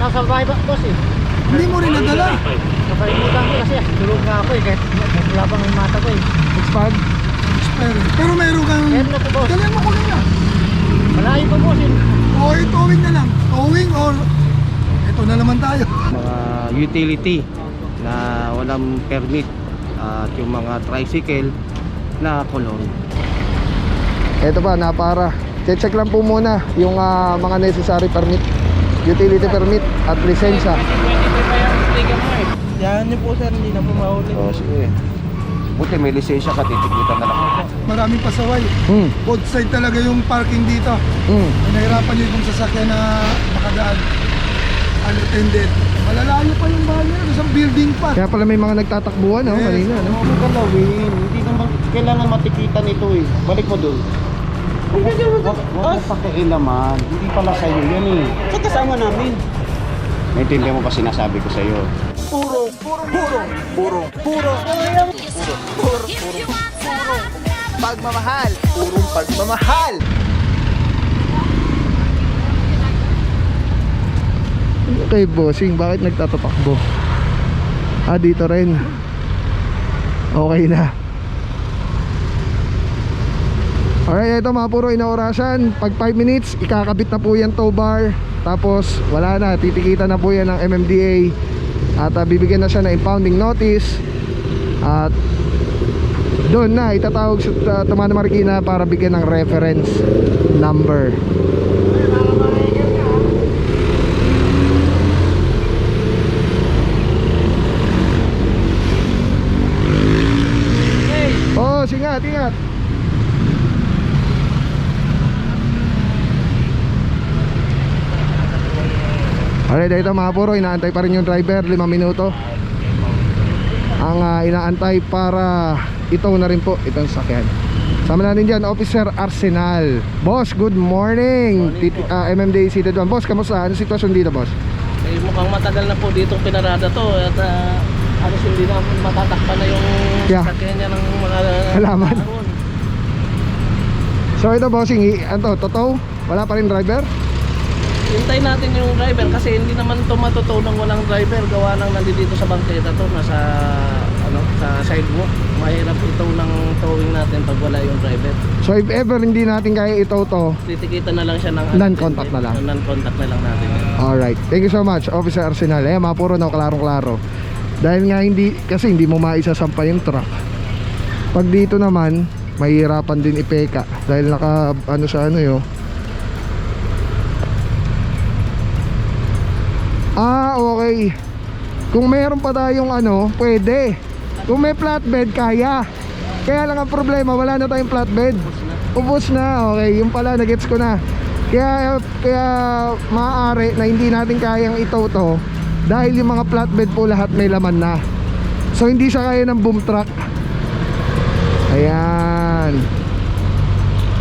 nasa bahay ba, boss eh. Hindi mo rin nadala. Nakalimutan ko kasi tulog nga ako eh. Kahit wala pang yung mata ko eh. Expand. Pero meron kang... Meron ako, boss. Dalihan mo ko na. Malayo pa, boss eh. O towing na lang. Towing or... Ito na naman tayo. Mga utility na walang permit at yung mga tricycle na kulong. Ito pa, napara. Check lang po muna yung mga necessary permit, utility permit at lisensya. Yan niyo po sir, hindi na po mahuli. Oh, sige. Buti may lisensya ka, titikitan na lang. Maraming pasaway. Both side talaga yung parking dito. Nahirapan nyo yung sasakyan na makadaan. Unattended. Malalayo pa yung bahay nila. Isang building pa. Kaya pala may mga nagtatakbuhan, no? Yes. Kanina, no? Ano galawin? Hindi naman kailangan matikitan ito eh. Balik mo doon. Huwag mo pakialaman. Hindi pala sa'yo yan eh. Sa kasama namin. Naintindihan mo ba sinasabi ko sa'yo? Pagmamahal, purong pagmamahal. Okay, bossing, bakit nagtatatakbo? Dito rin. Okay na. Alright, ito mga puro inaorasan. Pag 5 minutes, ikakabit na po yan tow bar. Tapos, wala na, titikitan na po yan ng MMDA. At bibigyan na siya ng impounding notice. At doon na, itatawag sa Taman Marikina para bigyan ng reference number. Oh, ingat, ingat. Alright, dito mga puro, inaantay pa rin yung driver, 5 minuto ang inaantay para ito na rin po itong sakyan. Sama natin dyan, Officer Arsenal. Boss, good morning, MMDA Seated 1. Boss, kamusta? Ano sitwasyon dito, boss? Eh, mukhang matagal na po ditong pinarada to. At alos hindi na matatakpan na yung sakyan niya ng mga Halaman. araw. So ito, bossing, ano, totoo? Wala pa rin driver? Hintayin natin yung driver kasi hindi naman to matutuw ng walang driver. Gawa nang nandito sa bangketa to, nasa sa sidewalk. Mahirap ito ng towing natin pag wala yung driver. So if ever hindi natin kaya ito to, Titikitan na lang siya ng Non-contact na lang. Non-contact na lang natin. alright, thank you so much, Officer Arsenal. Mga puro na klarong-klaro. Dahil nga kasi hindi mo maisasampa yung truck. Pag dito naman, mahirapan din ipeka dahil naka sa yun. Okay. Kung meron pa tayong pwede. Kung may flatbed, kaya. Kaya lang ang problema, wala na tayong flatbed. Ubus na, okay. Yung pala, nagets ko na. Kaya maaari na hindi natin kayang ito dahil yung mga flatbed po lahat may laman na. So hindi siya kaya ng boom truck. Ayan.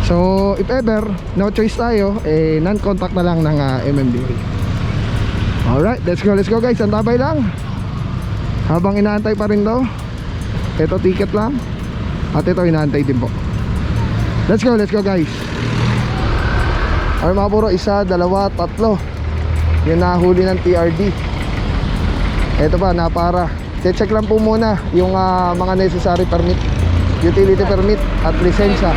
So if ever, no choice tayo, non-contact na lang ng MMDA. Alright, let's go guys. Antabay lang. Habang inaantay pa rin daw. Ito ticket lang. At ito inaantay din po. Let's go guys. Ay mga puro, 1, 2, 3 yung nahuli ng TRD. Ito pa, napara. Check lang po muna yung mga necessary permit, utility permit at lisensya.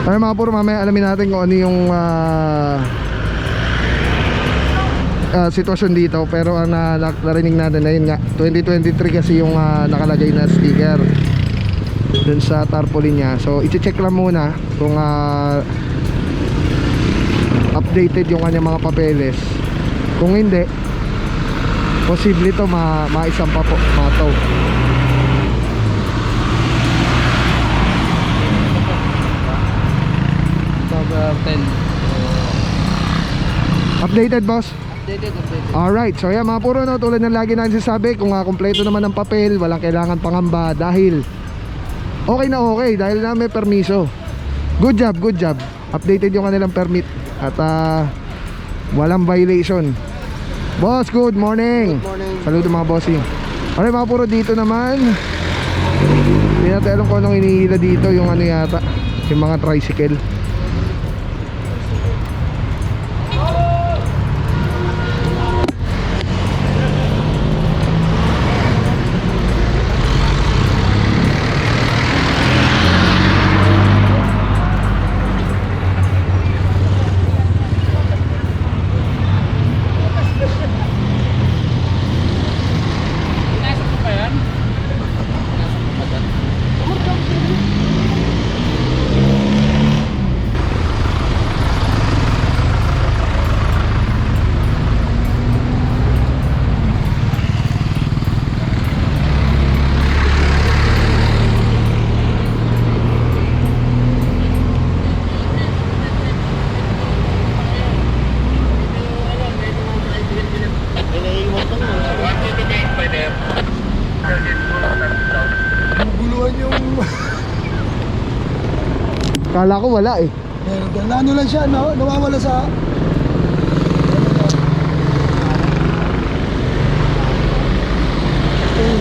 Ay mga puro, mamaya alamin natin kung ano yung sitwasyon dito. Pero ang narinig natin na yun nga, 2023 kasi yung nakalagay na sticker dun sa tarpaulin niya. So i-check lang muna kung updated yung kanyang mga papeles. Kung hindi, posible ito maisampa po, mga tow. Updated, boss? Updated. Alright, so yan mga puro, tulad ng lagi natin sinasabi, kung kompleto naman ang papel, walang kailangan pangamba dahil okay na okay, dahil na may permiso. Good job. Updated yung kanilang permit. At Walang violation. Boss, good morning. Good morning. Saludo mga bossing. Alright mga puro, dito naman hindi natin alam kung anong inihila dito. Yung ano yata, yung mga tricycle. Guluhan yung... Kala ko wala eh. Meron doon. Ano lang siya, nawawala sa...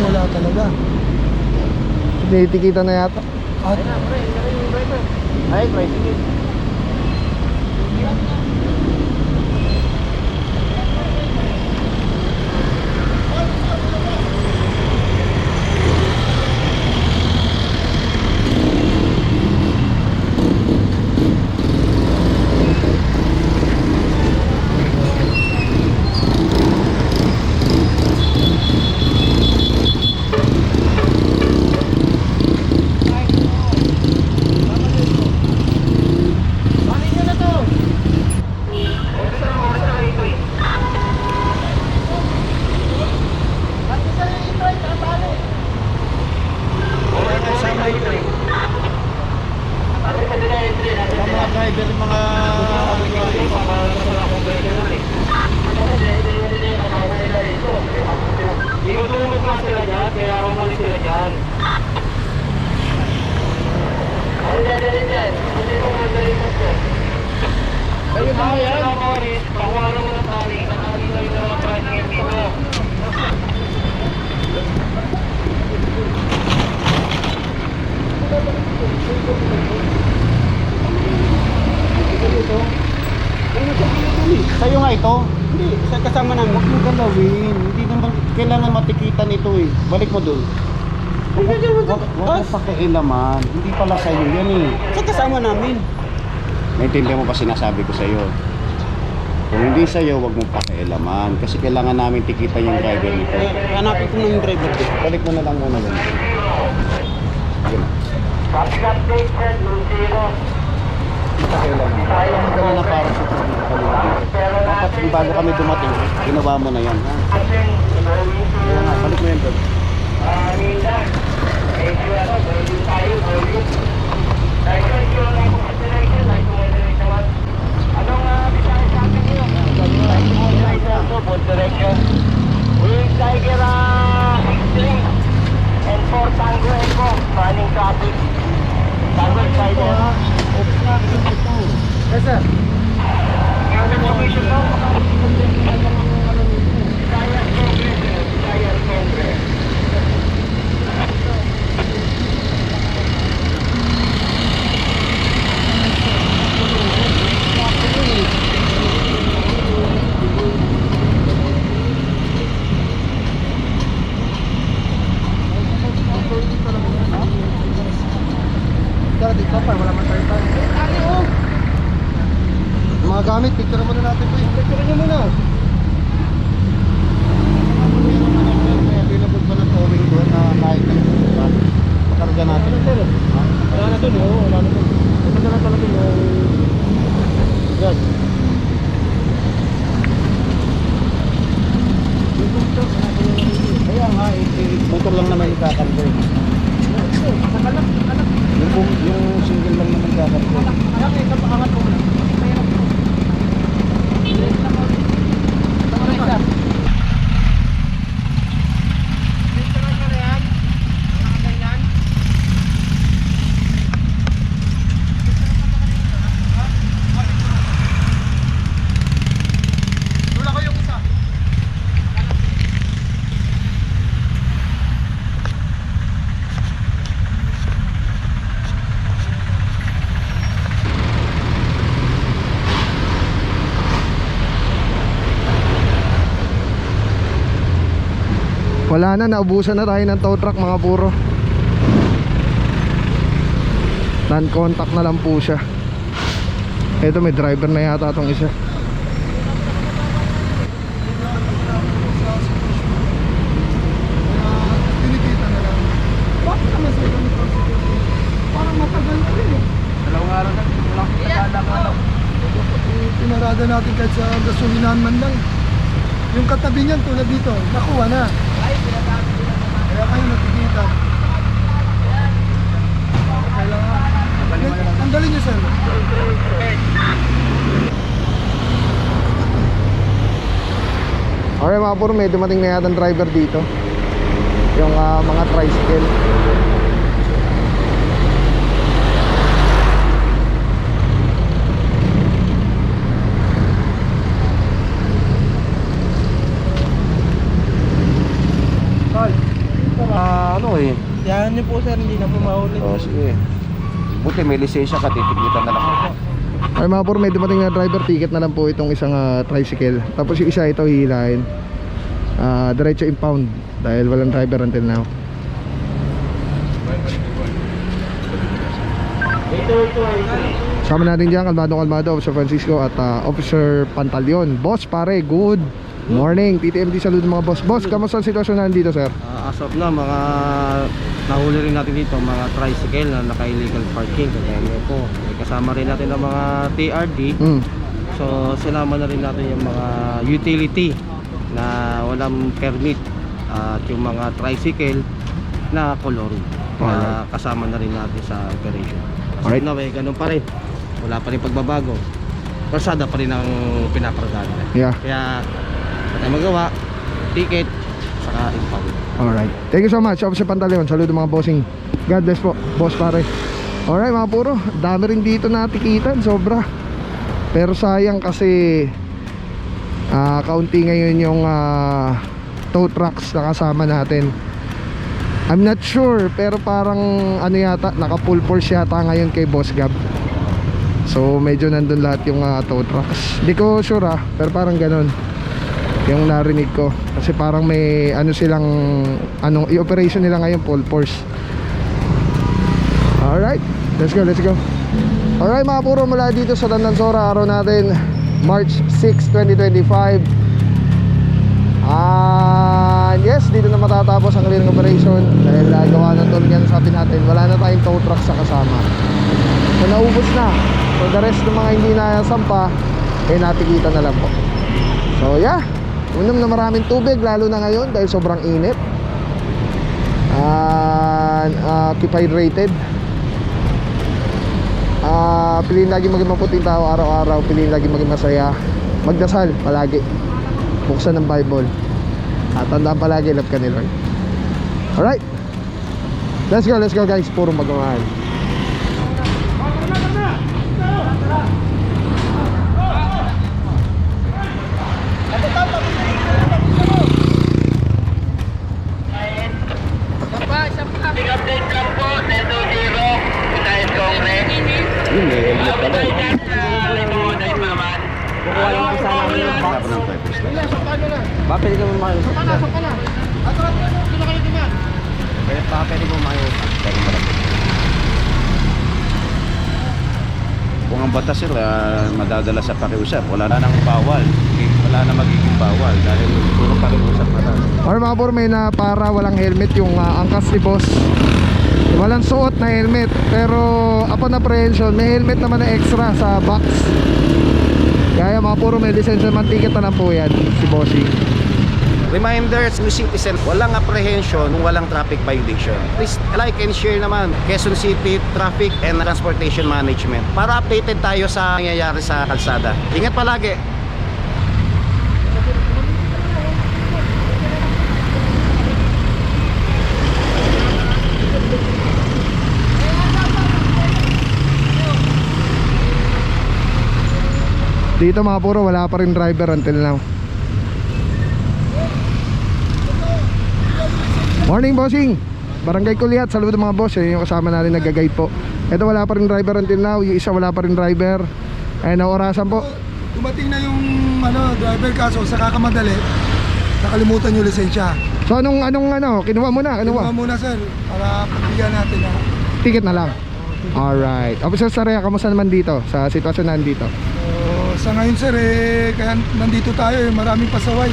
Wala talaga. Tinitikita na yata. At Ay, tricycle. Sa'yo nga ito? Hindi, sa kasama namin. Huwag mo galawin. Hindi naman kailangan matikitan ito eh. Balik mo dun. Huwag mo pakialaman. Hindi pala sa'yo yan eh. Sa kasama namin. Naintindihan mo ba sinasabi ko sa'yo? Kung hindi sa'yo, huwag mo pakialaman. Kasi kailangan namin tikitan yung driver nito. Hanapin ko na yung driver ko. Balik mo na lang muna dun. Yun. Pakialaman. Kailangan ka na para sa dapat bago kami dumating, ginawa mo na yan. Ha? Kaya nga, balik mo yan doon. yes sir. Mga gamit, picture muna natin po. Picture nyo muna. Available pa na towing doon na kahit na pakarga natin. Wala na dun, oo. Wala na dun. Wala na talaga yung... Yan. Kaya nga, motor lang naman ikakarga. Yung single lang naman ikakarga. Kapakangat ko muna. Wala na, naubusan na tayo ng tow truck mga puro. Non-contact na lang po siya. Ito may driver na yata itong isa. Tinikita na lang. Bakit naman sa ganito? Parang matagal na rin eh. Dalawang araw na, walang pinagdadaan. Pinarada natin kahit sa gasolinahan man lang. Yung katabi niyan tulad dito, nakuha na. Kaya kayo nakikita. Kailangan. Tanggalin niyo sir. Alright mga puro, may dumating na yata ang driver dito. Yung mga tricycle. Ano eh. Yan niyo po sir, hindi na po mahuli. Oh, sige. Buti may lisensya ka, titikitan na lang. Ay mga puro, may dumating na driver, ticket na lang po itong isang tricycle. Tapos yung isa ito hihilahin. Diretso impound dahil walang driver until now. Sama natin dyan, Kalmado Officer Francisco at Officer Pantaleon. Boss pare, good morning. TTMD saludo mga boss. Boss, kamusta ang sitwasyon na dito sir? As of now, mga nahuli rin natin dito, mga tricycle na naka-illegal parking. Kaya nyo po, may kasama rin natin ang mga TRD. So, sinama na rin natin yung mga utility na walang permit at yung mga tricycle na koloro. Alright. Kasama na rin natin sa operation. Alright. So, na may ganun pa rin. Wala pa rin pagbabago. Kalsada pa rin ang pinaparadahan. Yeah. Kaya, wala tayong magawa, ticket, saka impound. Alright. Thank you so much, Officer Pantaleon. Saludo mga bossing. God bless po, boss pare. Alright mga puro, dami rin dito na tikitan, sobra. Pero sayang kasi kaunti ngayon yung tow trucks na kasama natin. I'm not sure, pero parang ano yata, naka full force yata ngayon kay Boss Gab. So medyo nandun lahat yung tow trucks. Hindi ko sure pero parang ganun yung narinig ko. Kasi parang may ano silang i-operation nila ngayon full force. Alright, let's go. Alright mga puro, mula dito sa Landansora, araw natin March 6, 2025. Yes, dito na matatapos ang clearing operation dahil gawa ng tulad yan, sabi natin, wala na tayong tow truck sa kasama. So naubos na. So the rest ng mga hindi na sampa, natikitan na lang po. So yeah, unom na maraming tubig lalo na ngayon dahil sobrang init. Keep hydrated. Piliin lagi maging maputing tao araw-araw. Piliin lagi maging masaya. Magdasal palagi. Buksan ng Bible. At tandaan palagi, love ka ni Lord. Alright, let's go guys. Puro magmamahal. Yun eh, helmet pala eh. Kukuha lang ko sana namin yung box. Ba, pwede ka mo makiusap. Pwede mo makiusap. Kung ang batas sila madadala sa pakiusap, wala na nang bawal. Wala na magiging bawal dahil puro pakiusap na lang. Or mga puro, may na para walang helmet yung angkas ni boss. Walang suot na helmet, pero upon apprehension may helmet naman na extra sa box. Kaya mga puro, may lisensya man, ticket na lang po yan si Bossy. Reminders to citizen, walang apprehension kung walang traffic violation. Please like and share naman Quezon City Traffic and Transportation Management para updated tayo sa nangyayari sa kalsada. Ingat palagi. Dito mga puro, wala pa rin driver until now. Morning bossing, Barangay Kulihat, saludo mga boss. Yung kasama natin nag-guide po. Ito wala pa rin driver until now. Yung isa wala pa rin driver. Ayun na orasan po. Dumating na yung driver, kaso sa kakamadali nakalimutan yung lisensya. So anong kinuha mo na? Kinuha muna sir, para pagbigyan natin na. Ticket na lang. Alright. Officer Sarea, kamusta naman dito sa sitwasyon nandito? Sa ngayon sir, kaya nandito tayo, maraming pasaway.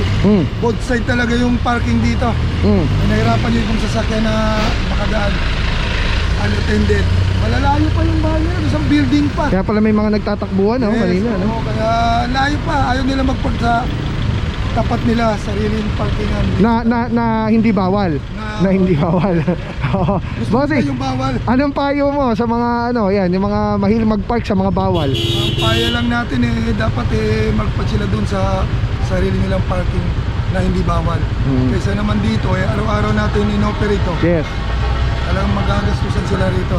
Both side talaga yung parking dito. Nahirapan yung ibang sasakyan na makadaan. Unattended. Malalayo pa yung bahay nila, isang building pa. Kaya pala may mga nagtatakbuhan, no? Kanina, no? oo, kaya layo pa. Ayaw nila magpark sa tapat nila, sariling parkingan. Na hindi bawal. Na hindi bawal. Oo. Bossy, Yung bawal. anong payo mo sa mga yan, yung mga mahilig mag-park sa mga bawal? Ang payo lang natin dapat magpark sila dun sa sarili nilang parking na hindi bawal. Kaysa naman dito, araw-araw natin inoperate to. Yes. Alam, magagastusan sila rito.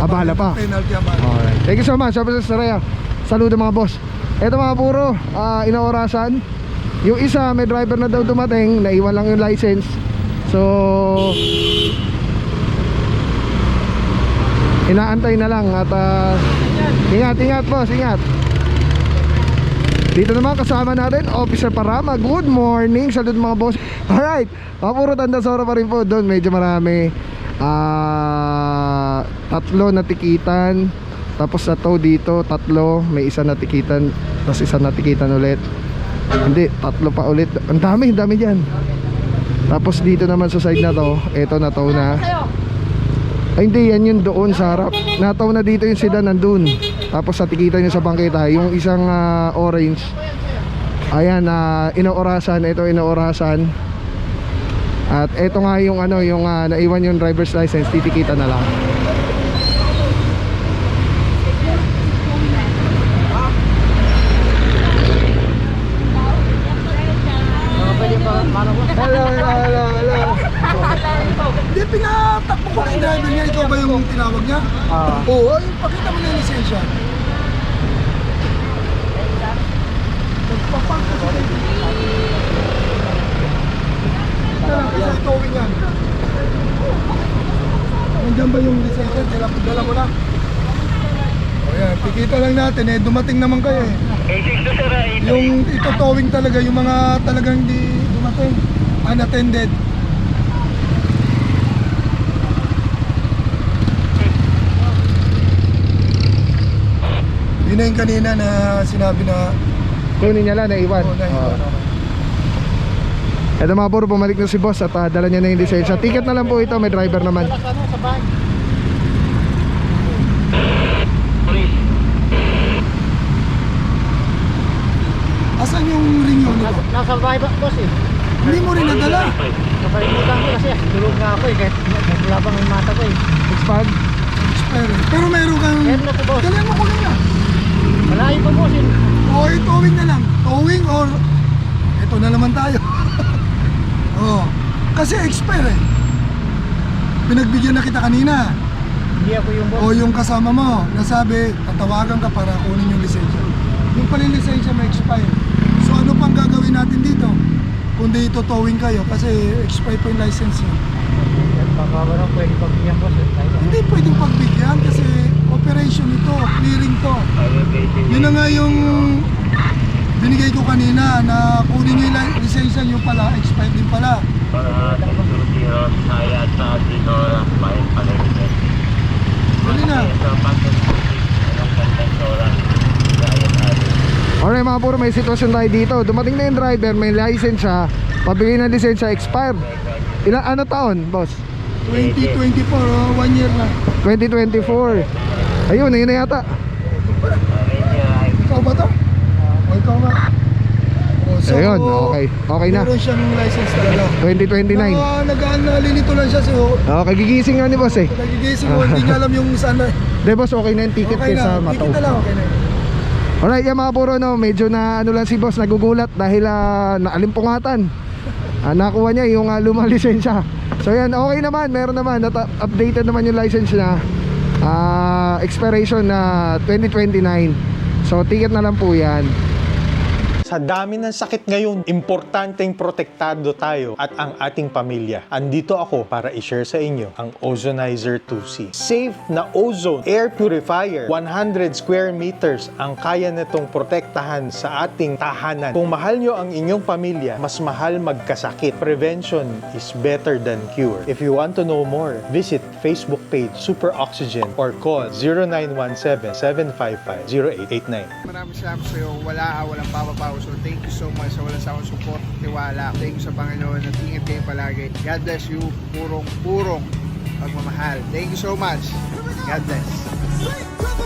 Abala pa. Penalty, abala. Alright. Thank you so much, Officer Sarea. Saludo mga boss. Ito mga puro, inaorasan. Yung isa, may driver na daw dumating, naiwan lang yung license. So, inaantay na lang at ingat boss, ingat. Dito naman kasama natin Officer Parama. Good morning, salut mga boss. Alright, mga puro Tandasora pa rin po. Doon medyo marami. 3 na tikitan. Tapos sa tow dito 3, may isa na tikitan, tapos isa na tikitan ulit. Hindi, 3 pa ulit. Ang dami dyan. Tapos dito naman sa side na to, eto na tow na. Ay hindi, yan yung doon sa harap. Nataw na dito yung sedan nandun. Tapos sa tikitan nyo sa bangketa, yung isang orange. Ayan, inaorasan. Ito inaorasan. At ito nga yung naiwan yung driver's license, titikita na lang. Hello. Hindi, pinatakbo ko yung driver niya. Ikaw ba yung tinawag niya? Oo, pakita mo na yung lisensya. Nagpapark ko sa tayo. Kasi itowin yan. Nandiyan ba yung lisensya? Dala mo na. O yan, pikita lang natin dumating naman kayo Yung itotowing talaga, yung mga talagang hindi dumating, unattended. Yun na yung kanina na sinabi na Kunin niya lang, naiwan. naiwan. Ito mga puro, bumalik na si boss at dala niya na yung lisensya. Ticket na lang po ito, may driver naman. Asan yung ring yun? Nasa bahay ba, boss eh? Hindi mo rin nadala. Nakalimutan ko kasi tulog nga ako eh. Kahit naglabang yung mata ko eh. Expired? Pero meron kang... Meron na po, boss. Dalihan mo ko na. Malayo pa, boss eh. O, towing na lang. Towing or... Ito na naman tayo. Kasi expire Pinagbigyan na kita kanina. Hindi ako yung boss. O yung kasama mo, nasabi, tatawagan ka para kunin yung lisensya. Yung pala yung lisensya may expire. So ano pang gagawin natin dito? Kundi ito towing kayo kasi expire po yung license niya. Baka wala pwede pagbigyan, boss eh. Hindi pwedeng pagbigyan kasi operation ito, clearing to. Yun na nga yung binigay ko kanina na kunin nyo yung lisensya nyo pala, expired din pala. Huli na. Alright mga puro, may sitwasyon tayo dito. Dumating na yung driver, may license siya. Pabigay ng lisensya, expired. Ano taon, boss? 2024, 1 year na. 2024. Ayun na yata. Ikaw ba to? O ikaw ba? Ayun, okay na. Meron siyang license talaga. 2029. Nalilito lang siya Okay, gigising nga ni boss eh. nagigising mo, hindi niya alam yung saan na. De boss, okay na yung ticket Okay kaysa na, mataw. ticket na lang, okay na. Alright, yan mga puro, medyo na lang si boss, nagugulat dahil naalimpungatan. Nakuha niya yung lumang lisensya. So yan, okay naman, meron naman, updated naman yung license na expiration na 2029. So ticket na lang po yan. Sa dami ng sakit ngayon, importanteng protektado tayo at ang ating pamilya. Andito ako para i-share sa inyo ang Ozonizer 2C. Safe na ozone air purifier. 100 square meters ang kaya nitong protektahan sa ating tahanan. Kung mahal nyo ang inyong pamilya, mas mahal magkasakit. Prevention is better than cure. If you want to know more, visit Facebook page Super Oxygen or call 0917-755-0889. Maraming salamat sa iyo. Walang papapaw. So thank you so much sa walang sawang support, tiwala. Thank you sa Panginoon at ingat kayo palagi. God bless you. Purong pagmamahal. Thank you so much. God bless.